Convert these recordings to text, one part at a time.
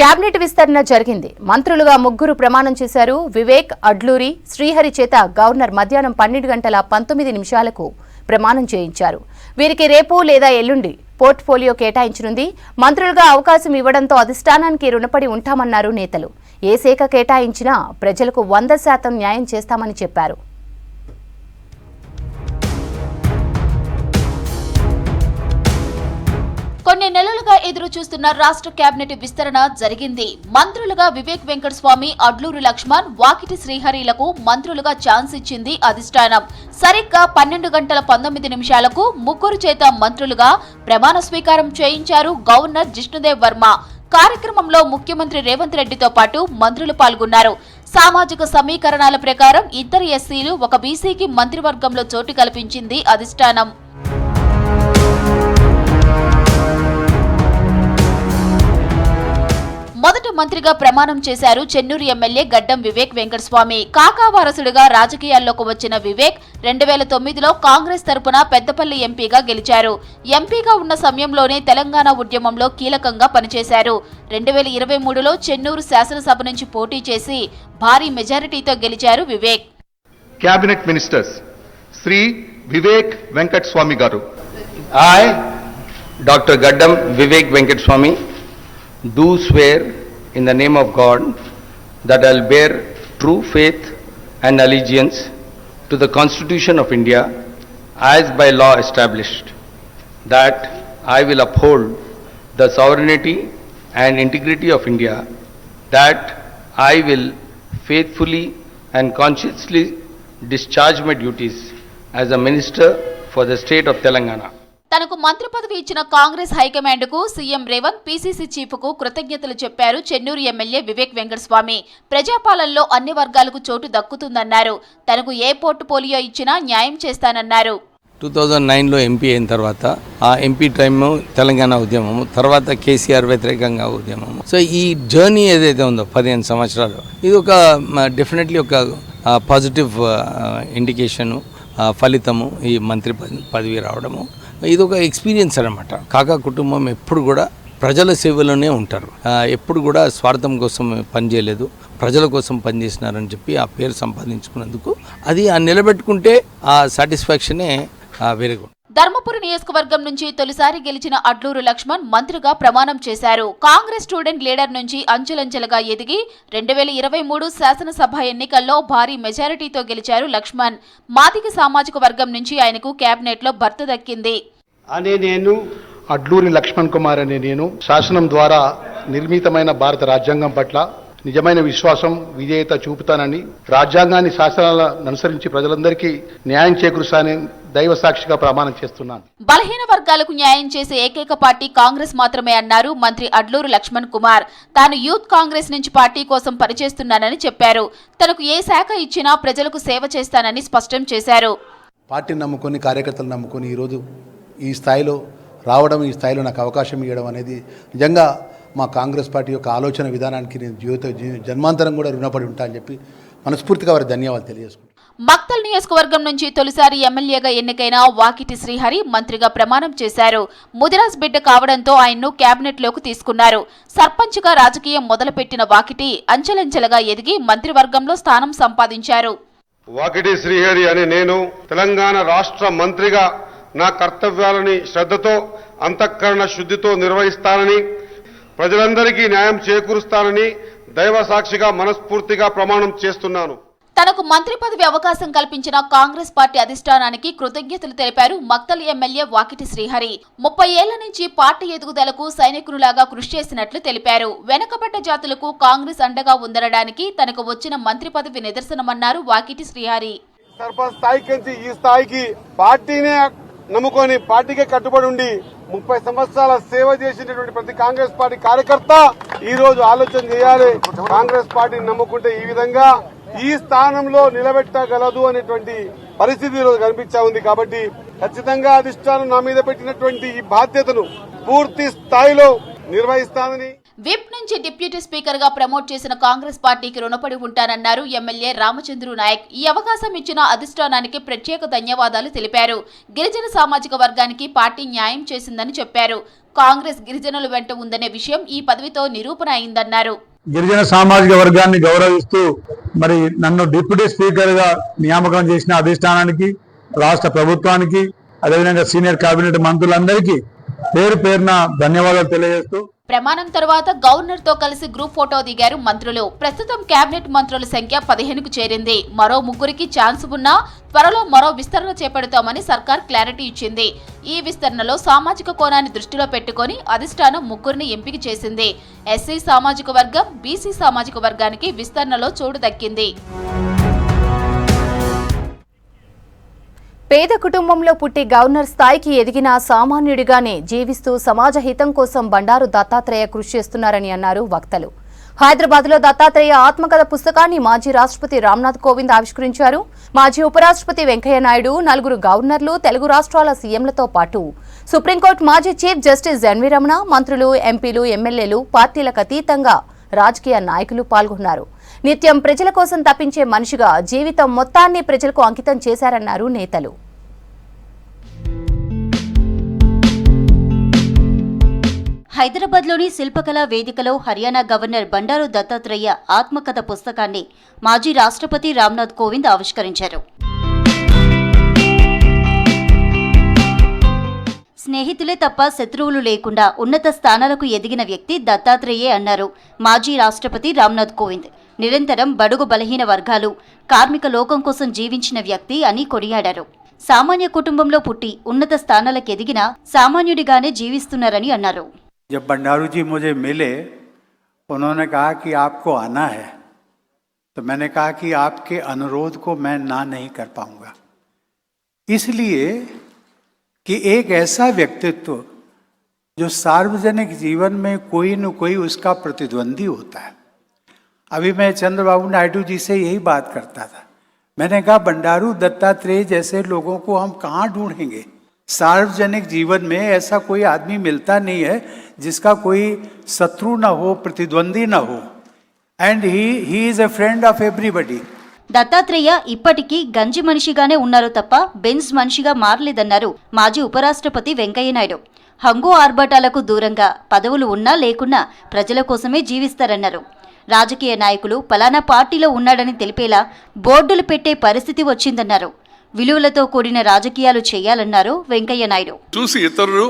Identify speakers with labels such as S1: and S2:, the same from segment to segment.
S1: Cabinet విస్తరణ జరిగింది. మంత్రులుగా ముగ్గురు ప్రమాణం చేశారు. వివేక్, అడ్లూరి, శ్రీహరి చేత గవర్నర్ మధ్యాహ్నం 12:19 ప్రమాణం చేయించారు. వీరికి రేపు లేదా ఎల్లుండి పోర్ట్ఫోలియో కేటాయించనుంది. మంత్రులుగా అవకాశం ఇవ్వడంతో అధిష్టానానికి రుణపడి ఉంటామన్నారు నేతలు. ఏ శాఖ కేటాయించినా ప్రజలకు 100% న్యాయం చేస్తామని చెప్పారు.
S2: కొన్ని నెలలుగా ఎదురు చూస్తున్న రాష్ట్ర కేబినెట్ విస్తరణ జరిగింది. మంత్రులుగా వివేక్ వెంకటస్వామి, అడ్లూరి లక్ష్మణ్, వాకిటి శ్రీహరిలకు మంత్రులుగా ఛాన్స్ ఇచ్చింది అధిష్టానం. సరిగ్గా 12:19 ముగ్గురు చేత మంత్రులుగా ప్రమాణ స్వీకారం చేయించారు గవర్నర్ జిష్ణుదేవ్ వర్మ. కార్యక్రమంలో ముఖ్యమంత్రి రేవంత్ రెడ్డితో పాటు మంత్రులు పాల్గొన్నారు. సామాజిక సమీకరణాల ప్రకారం 2 ఎస్సీలు, 1 బీసీకి మంత్రివర్గంలో చోటు కల్పించింది అధిష్టానం. మొదట మంత్రిగా ప్రమాణం చేశారు చెన్నూరు ఎమ్మెల్యే గడ్డం వివేక్ వెంకటస్వామి. కాకా వారసుడిగా రాజకీయాల్లోకి వచ్చిన వివేక్ 2009లో కాంగ్రెస్ తరపున పెద్దపల్లి ఎంపీగా గెలిచారు. ఎంపీగా ఉన్న సమయంలోనే తెలంగాణ ఉద్యమంలో కీలకంగా పనిచేశారు. 2023లో చెన్నూరు శాసనసభ నుంచి పోటీ చేసి భారీ మెజారిటీతో గెలిచారు వివేక్.
S3: క్యాబినెట్ మినిస్టర్స్ శ్రీ వివేక్ వెంకటస్వామి గారు.
S4: I, Dr. Gaddam Vivek Venkateswamy, do swear in the name of God that I will bear true faith and allegiance to the Constitution of India as by law established, that I will uphold the sovereignty and integrity of India, that I will faithfully and conscientiously discharge my duties as a minister for the state of Telangana.
S2: తనకు మంత్రి పదవి ఇచ్చిన Congress high command కు CM Revanth, PCC chief కు కృతజ్ఞతలు చెప్పారు Chennur MLA Vivek Venkataswamy. ప్రజాపాలనలో అన్ని వర్గాలకు చోటు దక్కుతుందన్నారు. తనకు ఏ పోర్ట్ఫోలియో ఇచ్చినా న్యాయం చేస్తానన్నారు.
S4: 2009లో ఎంపీ అయిన తర్వాత ఆ ఎంపీ టైము తెలంగాణ ఉద్యమము, తర్వాత కేసీఆర్ వ్యతిరేకంగా ఉద్యమము. సో ఈ జర్నీ ఏదైతే ఉందో 15 సంవత్సరాలు, ఇది ఒక డెఫినెట్లీ ఒక పాజిటివ్ ఇండికేషను, ఫలితము ఈ మంత్రి పదవి రావడము. ఇది ఒక ఎక్స్పీరియన్స్ అన్నమాట. కాకా కుటుంబం ఎప్పుడు కూడా ప్రజల సేవలోనే ఉంటారు. ఎప్పుడు కూడా స్వార్థం కోసం పనిచేయలేదు, ప్రజల కోసం పనిచేసినారని చెప్పి ఆ పేరు సంపాదించుకున్నందుకు అది నిలబెట్టుకుంటే ఆ సాటిస్ఫాక్షనే వెరీ గుడ్.
S2: ధర్మపురి నియోజకవర్గం నుంచి తొలిసారి గెలిచిన అడ్లూరు లక్ష్మణ్ మంత్రిగా ప్రమాణం చేశారు. కాంగ్రెస్ స్టూడెంట్ లీడర్ నుంచి అంచెలంచెలుగా ఎదిగి 2023 శాసనసభ ఎన్నికల్లో భారీ మెజారిటీతో గెలిచారు లక్ష్మణ్. మాదిగ సామాజిక వర్గం నుంచి ఆయనకు కేబినెట్ లో భర్త దక్కింది.
S3: నేను అడ్లూరి లక్ష్మణ్ కుమార్ అనే నేను శాసనం ద్వారా నిర్మితమైన భారత రాజ్యాంగం పట్ల నిజమైన విశ్వాసం, విధేయత చూపుతానని, రాజ్యాంగాన్ని, శాసనాలను అనుసరించి ప్రజలందరికీ న్యాయం చేకూరుస్తానని దైవ సాక్షిగా ప్రమాణం చేస్తున్నాను.
S2: బలహీన వర్గాలకు న్యాయం చేసే ఏకైక పార్టీ కాంగ్రెస్ మాత్రమే అన్నారు మంత్రి అడ్లూరు లక్ష్మణ్ కుమార్. తాను యూత్ కాంగ్రెస్ నుంచి పార్టీ కోసం పనిచేస్తున్నానని చెప్పారు. తనకు ఏ శాఖ ఇచ్చినా ప్రజలకు సేవ చేస్తానని స్పష్టం చేశారు.
S5: పార్టీని నమ్ముకొని, కార్యకర్తలు నమ్ముకొని ఈరోజు ఈ స్థాయిలో రావడం, ఈ స్థాయిలో నాకు అవకాశం ఇవ్వడం అనేది నిజంగా మా కాంగ్రెస్ పార్టీ యొక్క ఆలోచన విధానానికి నేను జన్మాంతరం కూడా రుణపడి ఉంటా అని చెప్పి మనస్ఫూర్తిగా వారి ధన్యవాదాలు తెలియజేసుకుంటాను.
S2: మక్తల్ నియోజకవర్గం నుంచి తొలిసారి ఎమ్మెల్యేగా ఎన్నికైన వాకిటి శ్రీహరి మంత్రిగా ప్రమాణం చేశారు. ముదిరాజ్ బిడ్డ కావడంతో ఆయన్ను కేబినెట్ లోకి తీసుకున్నారు. సర్పంచ్ గా రాజకీయం మొదలుపెట్టిన వాకిటి అంచెలంచెలుగా ఎదిగి మంత్రివర్గంలో స్థానం సంపాదించారు.
S6: వాకిటి శ్రీహరి అనే నేను తెలంగాణ రాష్ట్ర మంత్రిగా నా కర్తవ్యాలని శ్రద్ధతో, అంతఃకరణ శుద్ధితో నిర్వహిస్తానని, ప్రజలందరికీ న్యాయం చేకూరుస్తానని దైవ సాక్షిగా మనస్ఫూర్తిగా ప్రమాణం చేస్తున్నాను.
S2: తనకు మంత్రి పదవి అవకాశం కల్పించిన కాంగ్రెస్ పార్టీ అధిష్టానానికి కృతజ్ఞతలు తెలిపారు మక్తల్ ఎమ్మెల్యే వాకిటి శ్రీహరి. 30 ఏళ్ల నుంచి పార్టీ ఎదుగుదలకు సైనికునిలాగా కృషి చేసినట్లు తెలిపారు. వెనుకబడ్డ జాతులకు కాంగ్రెస్ అండగా ఉండడానికి తనకు వచ్చిన మంత్రి పదవి నిదర్శనమన్నారు వాకిటి శ్రీహరి.
S6: సర్పంచ్ స్థాయికి నుంచి ఈ స్థాయికి పార్టీనే నమ్ముకొని, పార్టీకే కట్టుబడి ఉండి 30 సంవత్సరాల సేవ చేసినటువంటి ప్రతి కాంగ్రెస్ పార్టీ కార్యకర్త ఈ రోజు ఆలోచన చేయాలి. కాంగ్రెస్ పార్టీని నమ్ముకుంటే ఈ విధంగా ఈ స్థానంలో నిలబెట్టగలదు అనేటువంటి పరిస్థితి ఈరోజు కనిపించా ఉంది. కాబట్టి ఖచ్చితంగా అధిష్టానం నా మీద పెట్టినటువంటి ఈ బాధ్యతను పూర్తి స్థాయిలో నిర్వహిస్తానని
S2: విప్ నుంచి డిప్యూటీ స్పీకర్ గా ప్రమోట్ చేసిన కాంగ్రెస్ పార్టీకి రుణపడి ఉంటానన్నారు ఎమ్మెల్యే రామచంద్రు నాయక్. ఈ అవకాశం ఇచ్చిన అధిష్టానానికి ప్రత్యేక ధన్యవాదాలు తెలిపారు. గిరిజన సామాజిక వర్గానికి పార్టీ న్యాయం చేసిందని చెప్పారు. కాంగ్రెస్ గిరిజనుల వెంట ఉందనే విషయం ఈ పదవితో నిరూపణ అయిందన్నారు.
S7: గిరిజన సామాజిక వర్గాన్ని గౌరవిస్తూ మరి నన్ను డిప్యూటీ స్పీకర్ గా నియామకం చేసిన అధిష్టానానికి, రాష్ట్ర ప్రభుత్వానికి, అదేవిధంగా సీనియర్ కేబినెట్ మంత్రులందరికీ పేరు పేరున ధన్యవాదాలు తెలియజేస్తూ
S2: ప్రమాణం తర్వాత గవర్నర్ తో కలిసి గ్రూప్ ఫోటో దిగారు మంత్రులు. ప్రస్తుతం కేబినెట్ మంత్రుల సంఖ్య 15కు చేరింది. మరో 3కి ఛాన్స్ ఉన్నా త్వరలో మరో విస్తరణ చేపడతామని సర్కార్ క్లారిటీ ఇచ్చింది. ఈ విస్తరణలో సామాజిక కోణాన్ని దృష్టిలో పెట్టుకుని అధిష్టానం 3ని ఎంపిక చేసింది. ఎస్సీ సామాజిక వర్గం, బీసీ సామాజిక వర్గానికి విస్తరణలో చోటు దక్కింది.
S1: పేద కుటుంబంలో పుట్టి గవర్నర్ స్థాయికి ఎదిగిన సామాన్యుడిగానే జీవిస్తూ సమాజ హితం కోసం బండారు దత్తాత్రేయ కృషి చేస్తున్నారని అన్నారు వక్తలు. హైదరాబాద్లో దత్తాత్రేయ ఆత్మకథ పుస్తకాన్ని మాజీ రాష్ట్రపతి రామ్నాథ్ కోవింద్ ఆవిష్కరించారు. మాజీ ఉపరాష్ట్రపతి వెంకయ్యనాయుడు, 4 గవర్నర్లు, తెలుగు రాష్ట్రాల సీఎంలతో పాటు సుప్రీంకోర్టు మాజీ చీఫ్ జస్టిస్ ఎన్వి రమణ, మంత్రులు, ఎంపీలు, ఎమ్మెల్యేలు, పార్టీలకు అతీతంగా రాజకీయ నాయకులు పాల్గొన్నారు. నిత్యం ప్రజల కోసం తప్పించే మనిషిగా జీవితం మొత్తాన్ని ప్రజలకు అంకితం చేశారన్నారు నేతలు.
S8: హైదరాబాద్లోని శిల్పకళా వేదికలో హర్యానా గవర్నర్ బండారు దత్తాత్రేయ ఆత్మకథ పుస్తకాన్ని మాజీ రాష్ట్రపతి రామ్నాథ్ కోవింద్ ఆవిష్కరించారు. స్నేహితులే తప్ప శత్రువులు లేకుండా ఉన్నత స్థానాలకు ఎదిగిన వ్యక్తి దత్తాత్రేయే అన్నారు మాజీ రాష్ట్రపతి రామ్నాథ్ కోవింద్. నిరంతరం బడుగు బలహీన వర్గాలు, కార్మిక లోకం కోసం జీవించిన వ్యక్తి అని కొనియాడారు. సామాన్య కుటుంబంలో పుట్టి ఉన్నత స్థానాలకు ఎదిగిన సామాన్యుడిగానే జీవిస్తున్నారని అన్నారు.
S9: जब बंडारू जी मुझे मिले, उन्होंने कहा कि आपको आना है, तो मैंने कहा कि आपके अनुरोध को मैं ना नहीं कर पाऊंगा, इसलिए कि एक ऐसा व्यक्तित्व जो सार्वजनिक जीवन में कोई न कोई उसका प्रतिद्वंदी होता है. अभी मैं चंद्रबाबू नायडू जी से यही बात करता था. मैंने कहा बंडारू दत्तात्रेय जैसे लोगों को हम कहाँ ढूंढेंगे? सार्वजनिक जीवन में ऐसा कोई आदमी मिलता नहीं है जिसका कोई शत्रु न हो, प्रतिद्वंदी न हो, and he is a friend of everybody.
S8: Dattatreya ఇప్పటికీ గంజి మనిషిగానే ఉన్నారు తప్ప బెంజ్ మనిషిగా మారలేదన్నారు మాజీ ఉపరాష్ట్రపతి వెంకయ్యనాయుడు. హంగు ఆర్భాటాలకు దూరంగా పదవులు ఉన్నా లేకున్నా ప్రజల కోసమే జీవిస్తారన్నారు. రాజకీయ నాయకులు పలానా పార్టీలో ఉన్నాడని తెలిపేలా బోర్డులు పెట్టే పరిస్థితి వచ్చిందన్నారు. విలువలతో కూడిన రాజకీయాలు చేయాలన్నారు వెంకయ్యనాయుడు.
S10: చూసి ఇతరులు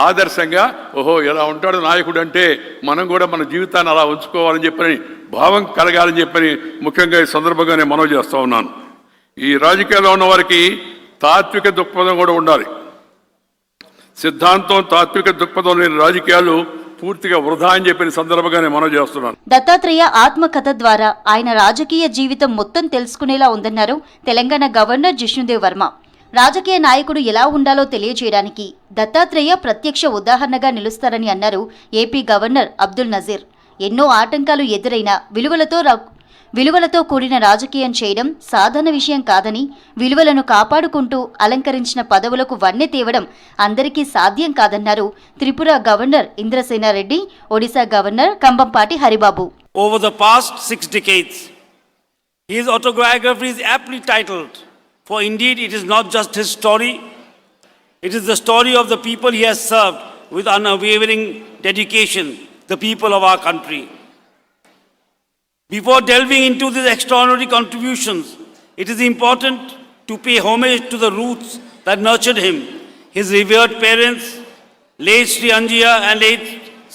S10: ఆదర్శంగా ఓహో ఎలా ఉంటాడు నాయకుడు అంటే మనం కూడా మన జీవితాన్ని అలా ఉంచుకోవాలని చెప్పని భావం కలగాలని చెప్పని ముఖ్యంగా ఈ సందర్భంగా నేను మనవి చేస్తూ ఉన్నాను. ఈ రాజకీయాల్లో ఉన్న వారికి తాత్విక దృక్పథం కూడా ఉండాలి. సిద్ధాంతం, తాత్విక దృక్పథం లేని రాజకీయాలు పూర్తిగా వృధా అని చెప్పిన సందర్భంగానే మనం చేస్తున్నాను.
S8: దత్తాత్రేయ ఆత్మకథ ద్వారా ఆయన రాజకీయ జీవితం మొత్తం తెలుసుకునేలా ఉందన్నారు తెలంగాణ గవర్నర్ జిష్ణుదేవ్ వర్మ. రాజకీయ నాయకుడు ఎలా ఉండాలో తెలియజేయడానికి దత్తాత్రేయ ప్రత్యక్ష ఉదాహరణగా నిలుస్తారని అన్నారు ఏపీ గవర్నర్ అబ్దుల్ నజీర్. ఎన్నో ఆటంకాలు ఎదురైనా విలువలతో కూడిన రాజకీయం చేయడం సాధారణ విషయం కాదని, విలువలను కాపాడుకుంటూ అలంకరించిన పదవులకు వన్నె తేవడం అందరికీ సాధ్యం కాదన్నారు Tripura governor Indrasena Reddy, Odisha governor Kambhampati Haribabu.
S11: Over the past 6 decades, his autobiography is aptly titled, for indeed it is not just his story, it is the story of the people he has served with unwavering dedication, the people of our country. Before delving into these extraordinary contributions, it is important to pay homage to the roots that nurtured him. His revered parents, late Sri Anjiya and late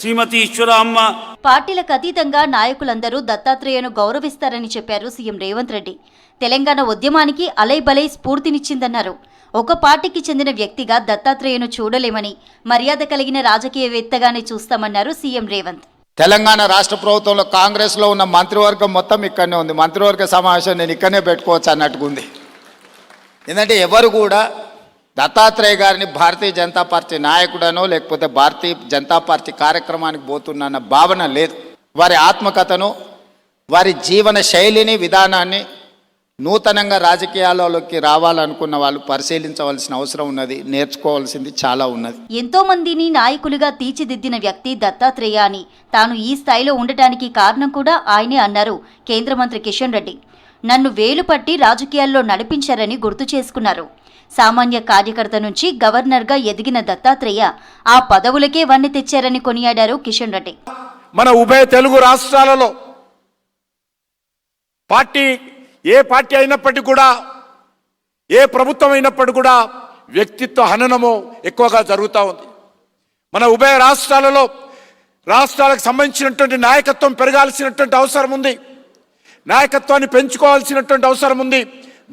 S11: Srimati Ishwara Amma.
S8: పార్టీలకు అతీతంగా నాయకులందరూ దత్తాత్రేయను గౌరవిస్తారని చెప్పారు CM Revanth Reddy. Telangana ఉద్యమానికి అలైబలై స్ఫూర్తినిచ్చిందన్నారు. ఒక పార్టీకి చెందిన వ్యక్తిగా దత్తాత్రేయను చూడలేమని, మర్యాద కలిగిన రాజకీయవేత్తగానే చూస్తామన్నారు సీఎం రేవంత్.
S12: తెలంగాణ రాష్ట్ర ప్రభుత్వంలో కాంగ్రెస్లో ఉన్న మంత్రివర్గం మొత్తం ఇక్కడనే ఉంది. మంత్రివర్గ సమావేశం నేను ఇక్కడనే పెట్టుకోవచ్చు అన్నట్టుగా ఉంది. ఎందుకంటే ఎవరు కూడా దత్తాత్రేయ గారిని భారతీయ జనతా పార్టీ నాయకుడనో లేకపోతే భారతీయ జనతా పార్టీ కార్యక్రమానికి పోతున్న భావన లేదు. వారి ఆత్మకథను, వారి జీవన శైలిని, విధానాన్ని నూతనంగా రాజకీయాలలోకి రావాలనుకున్న వాళ్ళు పరిశీలించవలసిన అవసరం ఉన్నది, నేర్చుకోవాల్సింది చాలా ఉన్నది.
S8: ఎంతో మందిని నాయకులుగా తీర్చిదిద్దిన వ్యక్తి దత్తాత్రేయ అని తాను ఈ స్థాయిలో ఉండటానికి కారణం కూడా ఆయనే అన్నారు కేంద్ర మంత్రి కిషన్ రెడ్డి. నన్ను వేలు పట్టి రాజకీయాల్లో నడిపించారని గుర్తు చేసుకున్నారు. సామాన్య కార్యకర్త నుంచి గవర్నర్గా ఎదిగిన దత్తాత్రేయ ఆ పదవులకే వన్నె తెచ్చారని కొనియాడారు కిషన్ రెడ్డి.
S13: మన ఉభయ తెలుగు రాష్ట్రాలలో ఏ పార్టీ అయినప్పటికీ కూడా, ఏ ప్రభుత్వం అయినప్పటికీ కూడా వ్యక్తిత్వ హననము ఎక్కువగా జరుగుతూ ఉంది. మన ఉభయ రాష్ట్రాలలో రాష్ట్రాలకు సంబంధించినటువంటి నాయకత్వం పెరగాల్సినటువంటి అవసరం ఉంది, నాయకత్వాన్ని పెంచుకోవాల్సినటువంటి అవసరం ఉంది.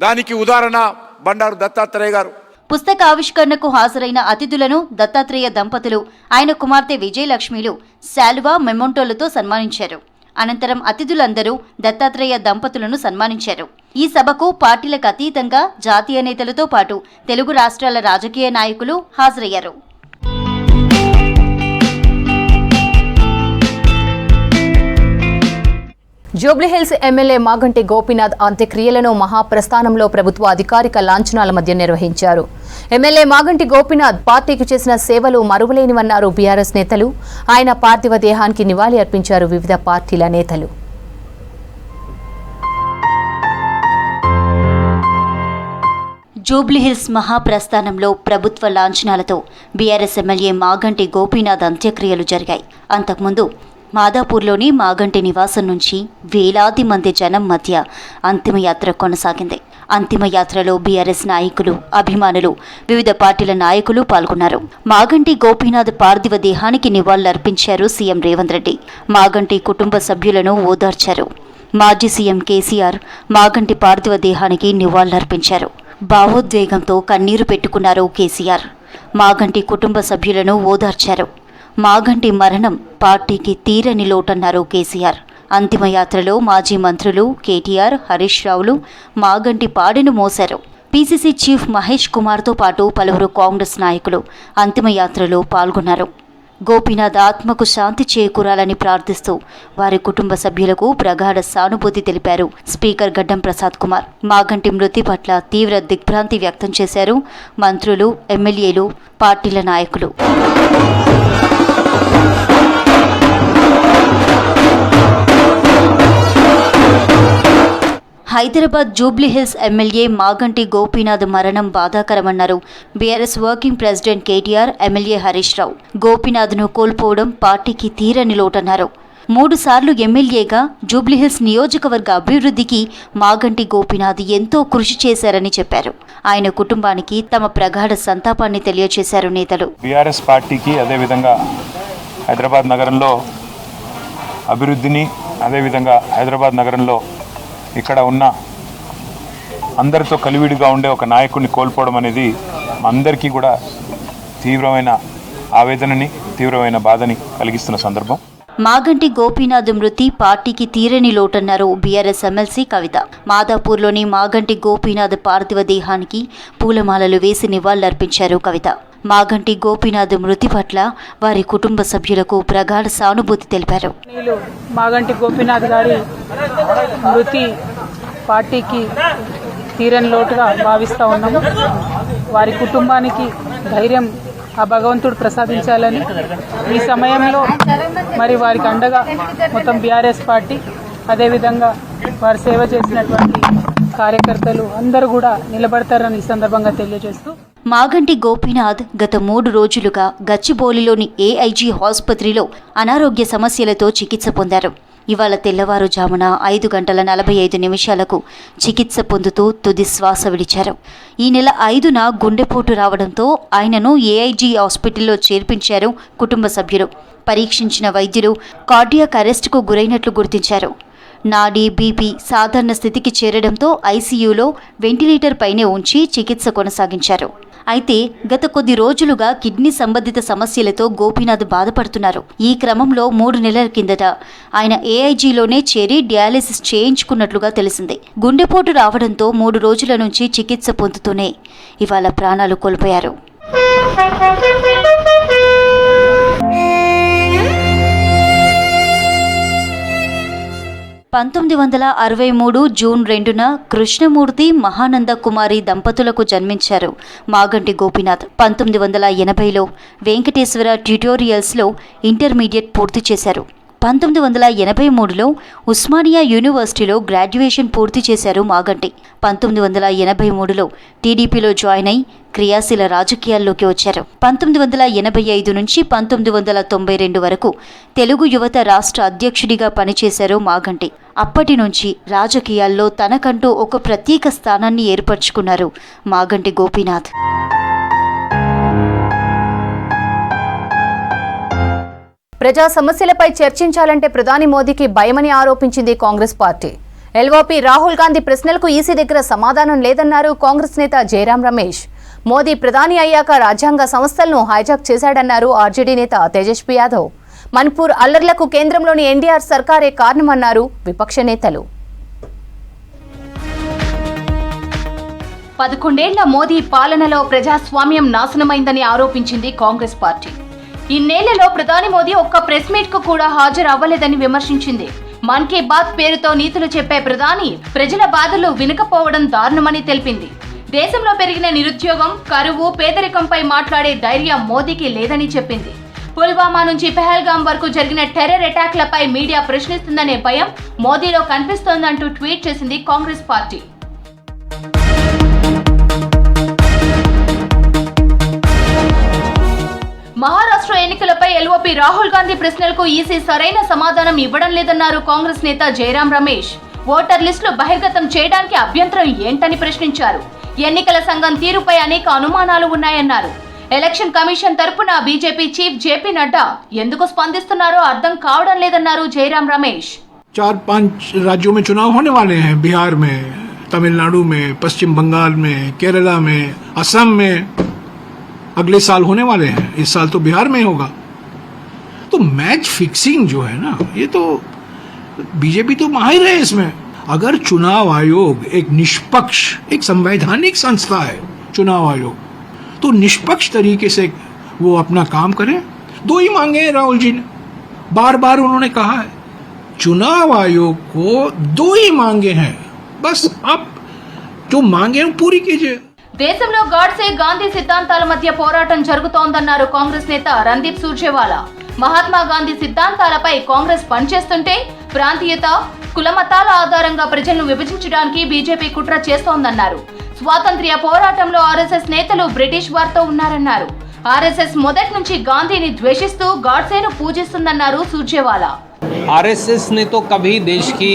S13: దానికి ఉదాహరణ బండారు దత్తాత్రేయ గారు.
S8: పుస్తక ఆవిష్కరణకు హాజరైన అతిథులను దత్తాత్రేయ దంపతులు ఆయన కుమార్తె విజయలక్ష్మిలు శాలువా మెమొంటోలతో సన్మానించారు. అనంతరం అతిథులందరూ దత్తాత్రేయ దంపతులను సన్మానించారు. ఈ సభకు పార్టీలకు అతీతంగా జాతీయ నేతలతో పాటు తెలుగు రాష్ట్రాల రాజకీయ నాయకులు హాజరయ్యారు.
S1: జూబ్లీహిల్స్ ఎమ్మెల్యే మాగంటి గోపీనాథ్ అంత్యక్రియలను మహాప్రస్థానంలో ప్రభుత్వ అధికారిక లాంఛనాల మధ్య నిర్వహించారు. ఎమ్మెల్యే మాగంటి గోపీనాథ్ పార్టీకి చేసిన సేవలు మరువలేనివన్నారు బీఆర్ఎస్ నేతలు. ఆయన పార్థివ దేహానికి నివాళి అర్పించారు వివిధ పార్టీల నేతలు.
S8: జూబ్లీహిల్స్ మహాప్రస్థానంలో ప్రభుత్వ లాంఛనాలతో బీఆర్ఎస్ ఎమ్మెల్యే మాగంటి గోపీనాథ్ అంత్యక్రియలు జరిగాయి. అంతకుముందు మాదాపూర్లోని మాగంటి నివాసం నుంచి వేలాది మంది జనం మధ్య అంతిమయాత్ర కొనసాగింది. అంతిమయాత్రలో బీఆర్ఎస్ నాయకులు, అభిమానులు, వివిధ పార్టీల నాయకులు పాల్గొన్నారు. మాగంటి గోపీనాథ్ పార్థివ దేహానికి నివాళులర్పించారు సీఎం రేవంత్ రెడ్డి. మాగంటి కుటుంబ సభ్యులను ఓదార్చారు. మాజీ సీఎం కేసీఆర్ మాగంటి పార్థివ దేహానికి నివాళులర్పించారు. భావోద్వేగంతో కన్నీరు పెట్టుకున్నారు కేసీఆర్. మాగంటి కుటుంబ సభ్యులను ఓదార్చారు. మాగంటి మరణం పార్టీకి తీరని లోటన్నారు కేసీఆర్. అంతిమయాత్రలో మాజీ మంత్రులు కేటీఆర్, హరీష్ రావులు మాగంటి పాడెను మోశారు. పీసీసీ చీఫ్ మహేష్ కుమార్తో పాటు పలువురు కాంగ్రెస్ నాయకులు అంతిమయాత్రలో పాల్గొన్నారు. గోపీనాథ్ ఆత్మకు శాంతి చేకూరాలని ప్రార్థిస్తూ వారి కుటుంబ సభ్యులకు ప్రగాఢ సానుభూతి తెలిపారు స్పీకర్ గడ్డం ప్రసాద్ కుమార్. మాగంటి మృతి పట్ల తీవ్ర దిగ్భ్రాంతి వ్యక్తం చేశారు మంత్రులు, ఎమ్మెల్యేలు, పార్టీల నాయకులు. హైదరాబాద్ జూబ్లీహిల్స్ ఎమ్మెల్యే మాగంటి గోపీనాథ్ మరణం బాధాకరమన్నారు BRS working president KTR, MLA Harish Rao. గోపీనాథ్ను కోల్పోవడం పార్టీకి తీరని లోటన్నారు. 3 సార్లు ఎమ్మెల్యేగా జూబ్లీహిల్స్ నియోజకవర్గ అభివృద్ధికి మాగంటి గోపీనాథ్ ఎంతో కృషి చేశారని చెప్పారు. ఆయన కుటుంబానికి తమ ప్రగాఢ సంతాపాన్ని తెలియజేశారు నేతలు.
S14: బీఆర్ఎస్ పార్టీకి అదేవిధంగా హైదరాబాద్ నగరంలో అభివృద్ధిని, అదేవిధంగా హైదరాబాద్ నగరంలో ఇక్కడ ఉన్న అందరితో కలివిడిగా ఉండే ఒక నాయకుడిని కోల్పోవడం అనేది అందరికీ కూడా తీవ్రమైన ఆవేదనని, తీవ్రమైన బాధని కలిగిస్తున్న సందర్భం.
S8: మాగంటి గోపీనాథ్ మృతి పార్టీకి తీరని లోటన్నారు బీఆర్ఎస్ ఎమ్మెల్సీ కవిత. మాదాపూర్లోని మాగంటి గోపీనాథ్ పార్థివ దేహానికి పూలమాలలు వేసి నివాళులర్పించారు కవిత. మాగంటి గోపీనాథ్ మృతి పట్ల వారి కుటుంబ సభ్యులకు ప్రగాఢ సానుభూతి తెలిపారు.
S15: మాగంటి గోపీనాథ్ గారి మృతి పార్టీకి తీరని లోటుగా భావిస్తూ ఉన్నాము. వారి కుటుంబానికి ధైర్యం ఆ భగవంతుడు ప్రసాదించాలని, ఈ సమయంలో మరి వారికి అండగా మొత్తం బీఆర్ఎస్ పార్టీ, అదేవిధంగా వారు సేవ చేసినటువంటి కార్యకర్తలు అందరూ కూడా నిలబడతారని ఈ సందర్భంగా తెలియజేస్తూ,
S8: మాగంటి గోపీనాథ్ గత 3 రోజులుగా గచ్చిబౌలిలోని ఏఐజీ ఆసుపత్రిలో అనారోగ్య సమస్యలతో చికిత్స పొందారు. ఇవాళ తెల్లవారుజామున 5:45 చికిత్స పొందుతూ తుది శ్వాస విడిచారు. ఈ నెల 5న గుండెపోటు రావడంతో ఆయనను ఏఐజీ హాస్పిటల్లో చేర్పించారు కుటుంబ సభ్యులు. పరీక్షించిన వైద్యులు కార్డియాక్ అరెస్ట్కు గురైనట్లు గుర్తించారు. నాడీ, బీపీ సాధారణ స్థితికి చేరడంతో ఐసీయూలో వెంటిలేటర్ పైనే ఉంచి చికిత్స కొనసాగించారు. అయితే గత కొద్ది రోజులుగా కిడ్నీ సంబంధిత సమస్యలతో గోపీనాథ్ బాధపడుతున్నారు. ఈ క్రమంలో 3 నెలల కిందట ఆయన ఏఐజీలోనే చేరి డయాలిసిస్ చేయించుకున్నట్లుగా తెలిసింది. గుండెపోటు రావడంతో 3 రోజుల నుంచి చికిత్స పొందుతూనే ఇవాళ ప్రాణాలు కోల్పోయారు. 1963 జూన్ 2న కృష్ణమూర్తి మహానంద కుమారి దంపతులకు జన్మించారు మాగంటి గోపీనాథ్. 1980లో వెంకటేశ్వర ట్యుటోరియల్స్లో ఇంటర్మీడియట్ పూర్తి చేశారు. 1983లో ఉస్మానియా యూనివర్సిటీలో గ్రాడ్యుయేషన్ పూర్తి చేశారు మాగంటి. 1983లో టీడీపీలో జాయిన్ అయి క్రియాశీల రాజకీయాల్లోకి వచ్చారు. 1985 నుంచి 1992 వరకు తెలుగు యువత రాష్ట్ర అధ్యక్షుడిగా పనిచేశారు మాగంటి. అప్పటి నుంచి రాజకీయాల్లో తనకంటూ ఒక ప్రత్యేక స్థానాన్ని ఏర్పరచుకున్నారు మాగంటి గోపీనాథ్.
S1: ప్రజా సమస్యలపై చర్చించాలంటే ప్రధాని మోదీకి భయమని ఆరోపించింది కాంగ్రెస్ పార్టీ. ఎల్ఓపీ రాహుల్ గాంధీ ప్రశ్నలకు ఈసీ దగ్గర సమాధానం లేదన్నారు కాంగ్రెస్ నేత జయరాం రమేష్. మోదీ ప్రధాని అయ్యాక రాజ్యాంగ సంస్థలను హైజాక్ చేశాడన్నారు ఆర్జేడీ నేత తేజస్వి యాదవ్. మణిపూర్ అల్లర్లకు కేంద్రంలోని ఎన్డీఆర్ సర్కారే కారణమన్నారు విపక్ష నేతలు. 11 ఏళ్ల మోదీ పాలనలో ప్రజాస్వామ్యం నాశనమైందని ఆరోపించింది కాంగ్రెస్ పార్టీ. ఇన్నేళ్లలో ప్రధాని మోదీ ఒక్క ప్రెస్ మీట్ కు కూడా హాజరు అవ్వలేదని విమర్శించింది. మన్ కీ బాత్ పేరుతో నీతులు చెప్పే ప్రధాని ప్రజల బాధలు వినకపోవడం దారుణమని తెలిపింది. దేశంలో పెరిగిన నిరుద్యోగం, కరువు, పేదరికంపై మాట్లాడే ధైర్యం మోదీకి లేదని చెప్పింది. పుల్వామా నుంచి పెహల్గాం వరకు జరిగిన టెర్రర్ అటాక్లపై మీడియా ప్రశ్నిస్తుందనే భయం మోదీలో కనిపిస్తోందంటూ ట్వీట్ చేసింది కాంగ్రెస్ పార్టీ. మహారాష్ట్ర ఎన్నికలపై ఎల్ఓపీ రాహుల్ గాంధీ ప్రశ్నలకు ఈసీ సరైన సమాధానం ఇవ్వడం లేదన్నారు కాంగ్రెస్ నేత జయరాం రమేష్. ఓటర్ లిస్టులు బహిర్గతం చేయడానికి అభ్యంతరం ఏంటని ప్రశ్నించారు. ఎన్నికల సంఘం తీరుపై అనేక అనుమానాలు ఉన్నాయన్నారు. ఎలక్షన్ కమిషన్ తరపున బీజేపీ చీఫ్ జేపీ నడ్డా ఎందుకు స్పందిస్తున్నారో అర్థం కావడం లేదన్నారు జయరాం రమేష్.
S16: 4-5 राज्यों में चुनाव होने वाले हैं. बिहार में, तमिलनाडु में, पश्चिम बंगाल में, केरला में, असम में अगले साल होने वाले हैं. इस साल तो बिहार में होगा. तो मैच फिक्सिंग जो है ना, ये तो बीजेपी तो माहिर है इसमें. अगर चुनाव आयोग एक निष्पक्ष, एक संवैधानिक संस्था है चुनाव आयोग, तो निष्पक्ष तरीके से वो अपना काम करें. 2 ही मांगे हैं राहुल जी ने, बार बार उन्होंने कहा है. चुनाव आयोग को 2 ही मांगे हैं, बस आप जो मांगे हैं पूरी कीजिए.
S1: దేశంలో గాడ్సే గాంధీ సిద్ధాంతాల మధ్య పోరాటం జరుగుతోందన్నారు కాంగ్రెస్ నేత రణదీప్ సూర్జేవాలా. మహాత్మా గాంధీ సిద్ధాంతాలపై కాంగ్రెస్ పనిచేస్తుంటే ప్రాంతీయత, కులమతాల ఆధారంగా ప్రజలను విభజించడానికి బీజేపీ కుట్ర చేస్తోందన్నారు. స్వాతంత్ర్య పోరాటంలో ఆర్ఎస్ఎస్ నేతలు బ్రిటిష్ వారితో ఉన్నారన్నారు. ఆర్ఎస్ఎస్ మొదటి నుంచి గాంధీని ద్వేషిస్తూ గాడ్సేను పూజిస్తుందన్నారు సూర్జేవాలా.
S17: आरएसएस ने तो कभी देश की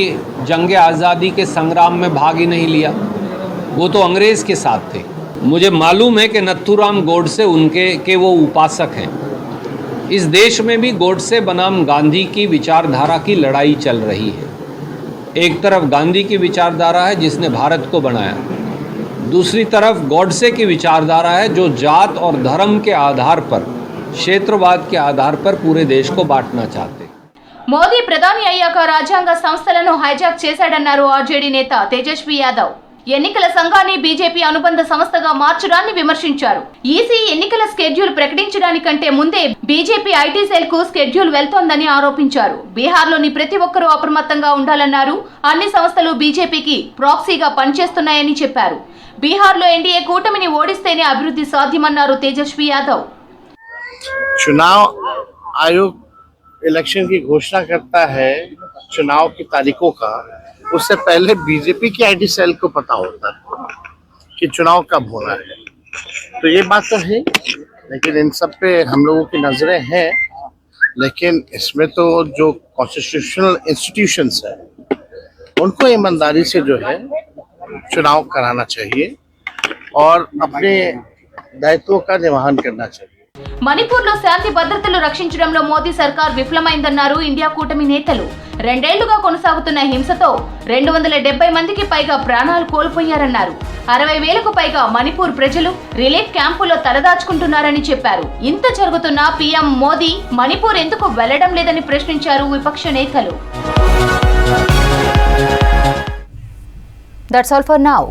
S17: जंग आज़ादी के संग्राम में भाग ही नहीं लिया. वो तो अंग्रेज़ के साथ थे. मुझे मालूम है कि नथुराम गोडसे उनके वो उपासक हैं. इस देश में भी गोडसे बनाम गांधी की विचारधारा की लड़ाई चल रही है. एक तरफ गांधी की विचारधारा है जिसने भारत को बनाया, दूसरी तरफ गोडसे की विचारधारा है जो जात और धर्म के आधार पर, क्षेत्रवाद के आधार पर पूरे देश को बांटना चाहते.
S1: మోదీ ప్రధాని అయ్యాక రాజ్యాంగ సంస్థలను హైజాక్ చేశాడన్నారు ఆర్జేడీ నేత తేజస్వి యాదవ్. ఎన్నికల సంఘాన్ని బీజేపీ అనుబంధ సంస్థగా మార్చడాన్ని విమర్శించారు. ఈసీ ఎన్నికల స్కెడ్యూల్ ప్రకటించడానికంటే ముందే బీజేపీ ఐటీ సెల్ కు స్కెడ్యూల్ వెళ్తోందని ఆరోపించారు. బీహార్లోని ప్రతి ఒక్కరూ అప్రమత్తంగా ఉండాలన్నారు. అన్ని సంస్థలు బీజేపీకి ప్రాక్సీగా పనిచేస్తున్నాయని చెప్పారు. బీహార్లో ఎన్డీఏ కూటమిని ఓడిస్తేనే అభివృద్ధి సాధ్యమన్నారు తేజస్వి యాదవ్.
S18: चुनाव आयोग इलेक्शन की घोषणा करता है चुनाव की तारीखों का, उससे पहले बीजेपी की आईटी सेल को पता होता है कि चुनाव कब होना है. तो ये बात तो है, लेकिन इन सब पे हम लोगों की नजरें हैं. लेकिन इसमें तो जो कॉन्स्टिट्यूशनल इंस्टीट्यूशंस है उनको ईमानदारी से जो है चुनाव कराना चाहिए और अपने दायित्वों का निर्वहन करना चाहिए.
S1: మణిపూర్లో శాంతి భద్రతలు రక్షించడంలో మోదీ సర్కార్ విఫలమైందన్నారు ఇండియా కూటమి నేతలు. 2 ఏళ్లుగా కొనసాగుతున్న హింసతో 270 మందికి పైగా ప్రాణాలు కోల్పోయారన్నారు. 60,000కు పైగా మణిపూర్ ప్రజలు రిలీఫ్ క్యాంపులో తలదాచుకుంటున్నారని చెప్పారు. ఇంత జరుగుతున్నా పీఎం మోదీ మణిపూర్ ఎందుకు వెళ్లడం లేదని ప్రశ్నించారు విపక్ష నేతలు. That's all for now.